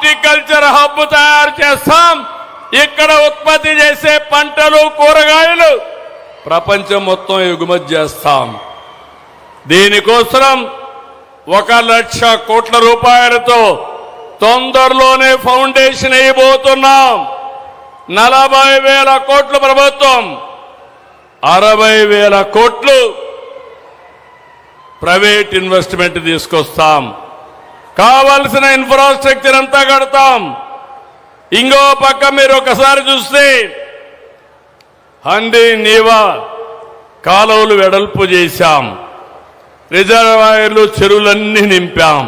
Horticulture hub తయారు చేస్తాం. ఇక్కడ ఉత్పత్తి చేసే పంటలు కూరగాయలు ప్రపంచం మొత్తం ఎగుమతి చేస్తాం. దీనికోసం 1,00,000 కోట్ల రూపాయలతో తొందరలోనే ఫౌండేషన్ వేయబోతున్నాం. 40,000 కోట్లు ప్రభుత్వం, 60,000 కోట్లు ప్రైవేట్ ఇన్వెస్ట్మెంట్ తీసుకొస్తాం. కావలసిన ఇన్ఫ్రాస్ట్రక్చర్ అంతా కడతాం. ఇంకో పక్క మీరు ఒకసారి చూస్తే హందీ నీవా కాలువలు వెడల్పు చేశాం. రిజర్వాయర్లు చెరువులన్నీ నింపాం.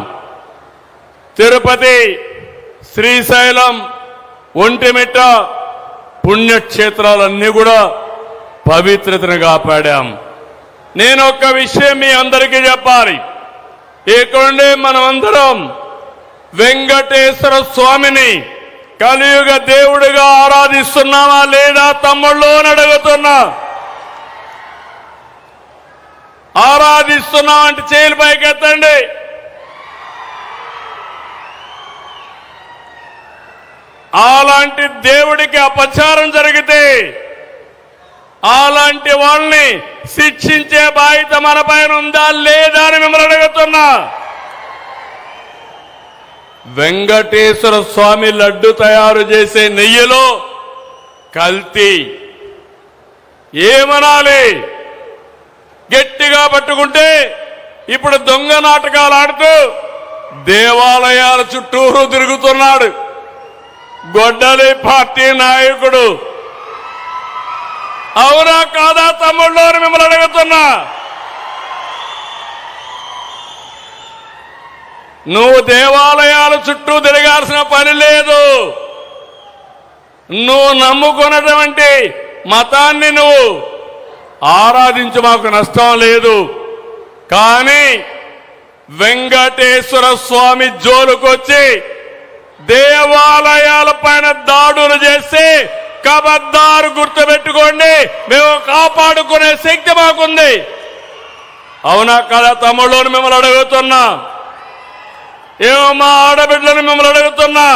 తిరుపతి, శ్రీశైలం, ఒంటిమిట్ట పుణ్యక్షేత్రాలన్నీ కూడా పవిత్రతను కాపాడాం. నేను ఒక్క విషయం మీ అందరికీ చెప్పాలి. ఇక్కడే మనమందరం వెంకటేశ్వర స్వామిని కలియుగ దేవుడిగా ఆరాధిస్తున్నామా లేదా తమ్ముళ్ళు అని అడుగుతున్నా. ఆరాధిస్తున్నాం అంటే చేతులు పైకెత్తండి. అలాంటి దేవుడికి అపచారం జరిగితే అలాంటి వాళ్ళని శిక్షించే బాధ్యత మన పైన ఉందా లేదా అని మిమ్మల్ని అడుగుతున్నా. వెంకటేశ్వర స్వామి లడ్డు తయారు చేసే నెయ్యిలో కల్తీ ఏమనాలి? గట్టిగా పట్టుకుంటే ఇప్పుడు దొంగ నాటకాలు ఆడుతూ దేవాలయాల చుట్టూరు తిరుగుతున్నాడు గొడ్డలి పార్టీ నాయకుడు. అవునా కాదా తమ్ముళ్ళు అని మిమ్మల్ని అడుగుతున్నా. నువ్వు దేవాలయాల చుట్టూ తిరగాల్సిన పని లేదు. నువ్వు నమ్ముకున్నటువంటి మతాన్ని నువ్వు ఆరాధించు, మాకు నష్టం లేదు. కానీ వెంకటేశ్వర స్వామి జోలుకొచ్చి దేవాలయాల పైన దాడులు చేసి కబద్దారు గుర్తుపెట్టుకోండి, మేము కాపాడుకునే శక్తి మాకుంది. అవునా కదా తమ్ముళ్ళని మిమ్మల్ని అడుగుతున్నా. ఏమో మా ఆడబిడ్డలను మిమ్మల్ని అడుగుతున్నా.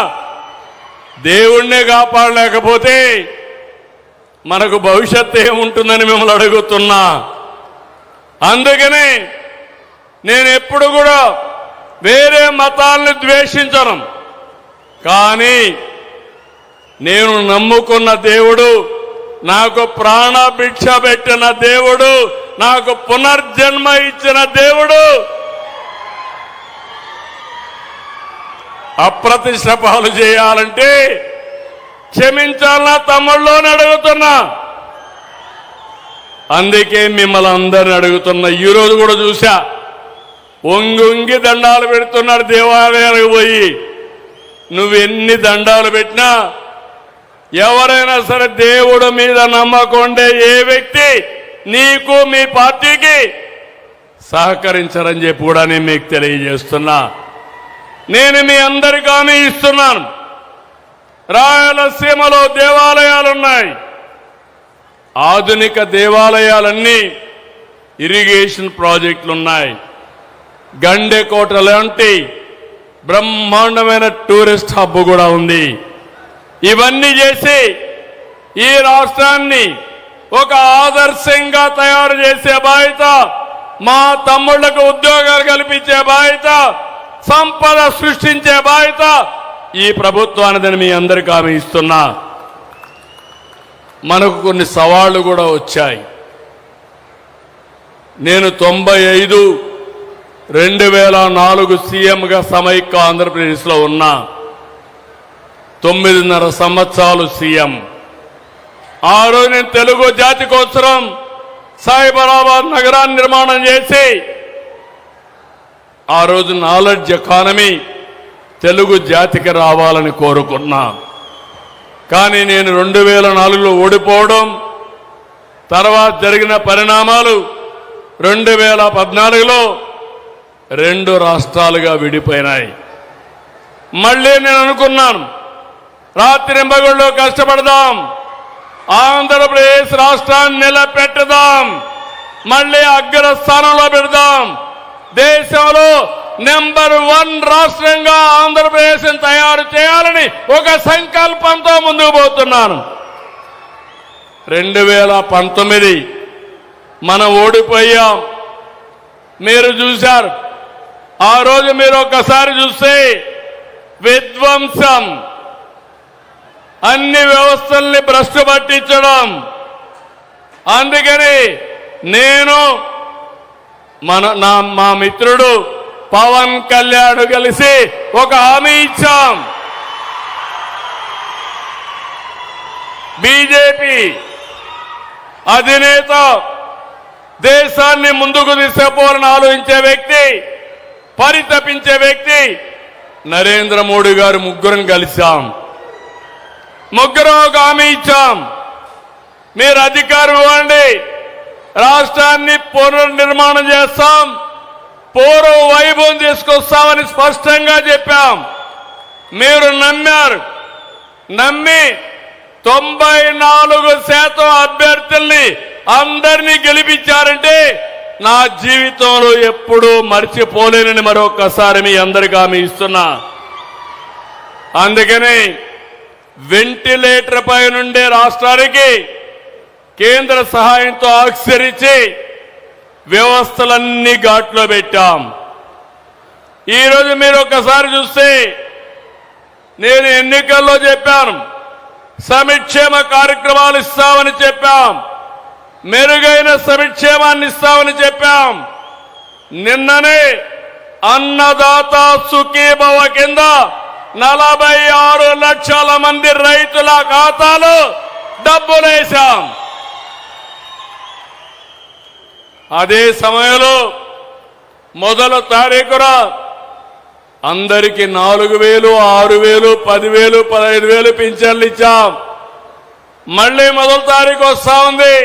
దేవుణ్ణే కాపాడలేకపోతే మనకు భవిష్యత్తు ఏముంటుందని మిమ్మల్ని అడుగుతున్నా. అందుకని నేను ఎప్పుడు కూడా వేరే మతాలను ద్వేషించను. కానీ నేను నమ్ముకున్న దేవుడు, నాకు ప్రాణ భిక్ష పెట్టిన దేవుడు, నాకు పునర్జన్మ ఇచ్చిన దేవుడు అప్రతిష్ట పాలు చేయాలంటే క్షమించాలన్నా తమ్ముళ్ళు అని అడుగుతున్నా. అందుకే మిమ్మల్ని అందరిని అడుగుతున్నా. ఈరోజు కూడా చూశా, ఒంగి దండాలు పెడుతున్నాడు దేవాలయాలకు పోయి. నువ్వెన్ని దండాలు పెట్టినా ఎవరైనా సరే దేవుడు మీద నమ్మకుండే ఏ వ్యక్తి నీకు మీ పార్టీకి సహకరించరని చెప్పి కూడా నేను మీకు తెలియజేస్తున్నా. నేను మీ అందరికీ హామీ ఇస్తున్నాను. రాయలసీమలో దేవాలయాలున్నాయి. ఆధునిక దేవాలయాలన్నీ ఇరిగేషన్ ప్రాజెక్టులున్నాయి. గండెకోట లాంటి బ్రహ్మాండమైన టూరిస్ట్ హబ్ కూడా ఉంది. ఇవన్నీ చేసి ఈ రాష్ట్రాన్ని ఒక ఆదర్శంగా తయారు చేసే బాధ్యత, మా తమ్ముళ్లకు ఉద్యోగాలు కల్పించే బాధ్యత, సంపద సృష్టించే బాధ్యత ఈ ప్రభుత్వానిదని మీ అందరికీ హామీ ఇస్తున్నా. మనకు కొన్ని సవాళ్లు కూడా వచ్చాయి. నేను 95-2004 సీఎంగా సమైక్య ఆంధ్రప్రదేశ్లో ఉన్నా. 9.5 సంవత్సరాలు సీఎం. ఆ రోజు నేను తెలుగు జాతి కోసం సైబరాబాద్ నగరాన్ని నిర్మాణం చేసి ఆ రోజు నాలెడ్జ్ ఎకానమీ తెలుగు జాతికి రావాలని కోరుకున్నా. కానీ నేను 2004లో ఓడిపోవడం, తర్వాత జరిగిన పరిణామాలు 2014లో 2 రాష్ట్రాలుగా విడిపోయినాయి. మళ్ళీ నేను అనుకున్నాను, రాత్రింబగళ్ళు కష్టపడదాం, ఆంధ్రప్రదేశ్ రాష్ట్రాన్ని నిలబెట్టుదాం, మళ్ళీ అగ్రస్థానంలో పెడదాం, దేశంలో నెంబర్ 1 రాష్ట్రంగా ఆంధ్రప్రదేశ్ తయారు చేయాలని ఒక సంకల్పంతో ముందుకు పోతున్నాను. 2019 మనం ఓడిపోయాం. మీరు చూశారు. ఆ రోజు మీరు ఒక్కసారి చూస్తే విధ్వంసం, అన్ని వ్యవస్థల్ని భ్రష్టు పట్టించడం. అందుకని నేను మా మిత్రుడు పవన్ కళ్యాణ్ కలిసి ఒక హామీ ఇచ్చాం. బీజేపీ అధినేత దేశాన్ని ముందుకు తీసుకుపోవాలని ఆలోచించే వ్యక్తి, పరితపించే వ్యక్తి నరేంద్ర మోడీ గారు. ముగ్గురం కలిశాం. ముగ్గురం ఒక హామీ ఇచ్చాం. మీరు అధికారం ఇవ్వండి, రాష్ట్రాన్ని పునర్నిర్మాణం చేస్తాం, పూర్వ వైభవం తీసుకొస్తామని స్పష్టంగా చెప్పాం. మీరు నమ్మారు. నమ్మి 94% అభ్యర్థుల్ని అందరినీ గెలిపించారంటే నా జీవితంలో ఎప్పుడూ మర్చిపోలేనని మరొకసారి మీ అందరికీ హామీ ఇస్తున్నా. అందుకని వెంటిలేటర్ పై నుండే రాష్ట్రానికి కేంద్ర సహాయంతో ఆక్సిజన్ ఇచ్చి వ్యవస్థలన్నీ ఘాట్లో పెట్టాం. ఈరోజు మీరు ఒక్కసారి చూస్తే నేను ఎన్నికల్లో చెప్పాను, సంక్షేమ కార్యక్రమాలు ఇస్తామని చెప్పాం, మెరుగైన సంక్షేమాన్ని ఇస్తామని చెప్పాం. నిన్ననే అన్నదాత సుఖీభవ కింద 46 లక్షల మంది రైతుల ఖాతాలో డబ్బులేశాం. అదే సమయంలో మొదటి తారీఖున అందరికీ 4,000, 6,000, 10,000, 15,000 పింఛన్లు ఇచ్చాం. మళ్లీ మొదటి తారీఖు వస్తా ఉంది.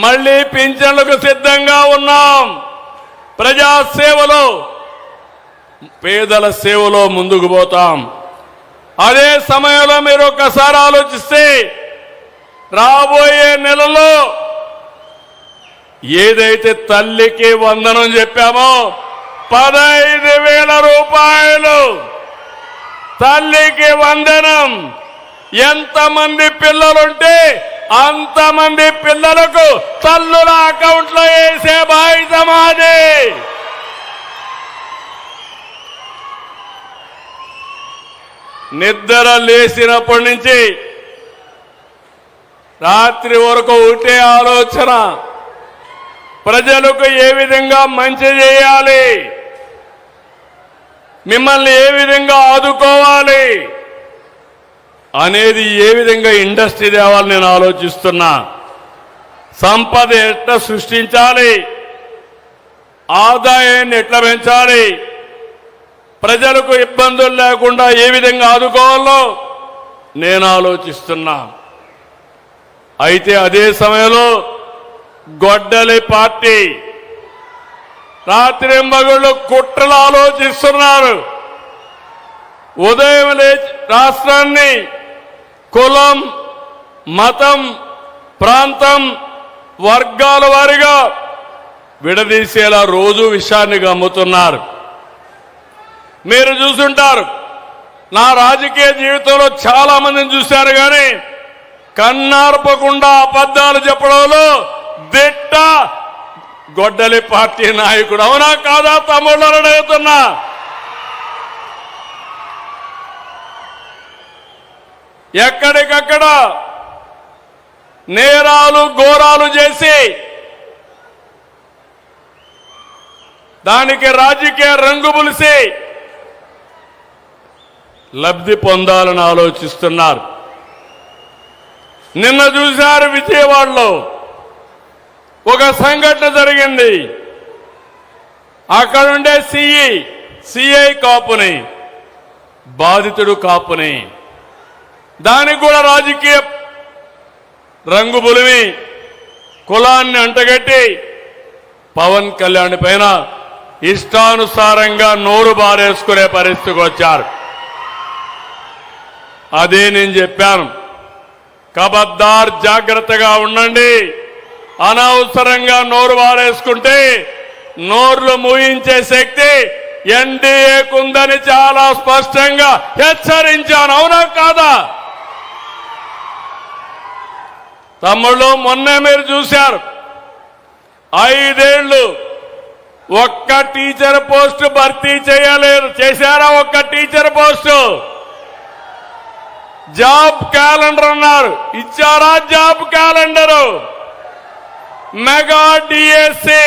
మళ్లీ పింఛన్లకు సిద్ధంగా ఉన్నాం. ప్రజాసేవలో, పేదల సేవలో ముందుకు పోతాం. అదే సమయంలో మీరు ఒక్కసారి ఆలోచిస్తే రాబోయే నెలలో ఏదైతే తల్లికి వందనం చెప్పామో 15,000 రూపాయలు తల్లికి వందనం. ఎంతమంది పిల్లలుంటే అంతమంది పిల్లలకు తల్లుల అకౌంట్లో వేసే బాధ్యత మాది. నిద్ర లేచినప్పటి నుంచి రాత్రి వరకు ఒకటే ఆలోచన, ప్రజలకు ఏ విధంగా మంచి చేయాలి, మిమ్మల్ని ఏ విధంగా ఆదుకోవాలి అనేది, ఏ విధంగా ఇండస్ట్రీ తేవాలని నేను ఆలోచిస్తున్నా. సంపద ఎట్లా సృష్టించాలి, ఆదాయాన్ని ఎట్లా పెంచాలి, ప్రజలకు ఇబ్బందులు లేకుండా ఏ విధంగా ఆదుకోవాలో నేను ఆలోచిస్తున్నా. అయితే అదే సమయంలో గొడ్డలి పార్టీ రాత్రింబగళ్ళు కుట్రలు ఆలోచిస్తున్నారు. ఉదయం లేచి రాష్ట్రాన్ని కులం, మతం, ప్రాంతం, వర్గాల వారిగా విడదీసేలా రోజు విషయాన్ని గమ్ముతున్నారు. మీరు చూసుంటారు, నా రాజకీయ జీవితంలో చాలా మందిని చూశారు, కానీ కన్నార్పకుండా అబద్ధాలు చెప్పడంలో దిట్ట గొడ్డలి పార్టీ నాయకుడు. అవునా కాదా తమ్ముళ్ళని అడుగుతున్నా. ఎక్కడికక్కడ నేరాలు ఘోరాలు చేసి దానికి రాజకీయ రంగు పులిసి లబ్ధి పొందాలని ఆలోచిస్తున్నారు. నిన్న చూశారు విజయవాడలో ఒక సంఘటన జరిగింది. అక్కడుండే సిఐ కాపుని, బాధితుడు కాపుని, దానికి కూడా రాజకీయ రంగు పులిమి కులాన్ని అంటగట్టి పవన్ కళ్యాణ్ పైన ఇష్టానుసారంగా నోరు బారేసుకునే పరిస్థితికి వచ్చారు. అదే నేను చెప్పాను, ఖబర్దార్ జాగ్రత్తగా ఉండండి. అనవసరంగా నోరు బారేసుకుంటే నోర్లు మూయించే శక్తి ఎన్డీఏకుందని చాలా స్పష్టంగా హెచ్చరించాను. అవునా కాదా? తమ్ముళ్ళు, మొన్నే మీరు చూశారు, 5 ఏళ్లు ఒక్క టీచర్ పోస్టు భర్తీ చేయలేరు. చేశారా ఒక్క టీచర్ పోస్టు? జాబ్ క్యాలెండర్ అన్నారు, ఇచ్చారా జాబ్ క్యాలెండరు? Mega DSC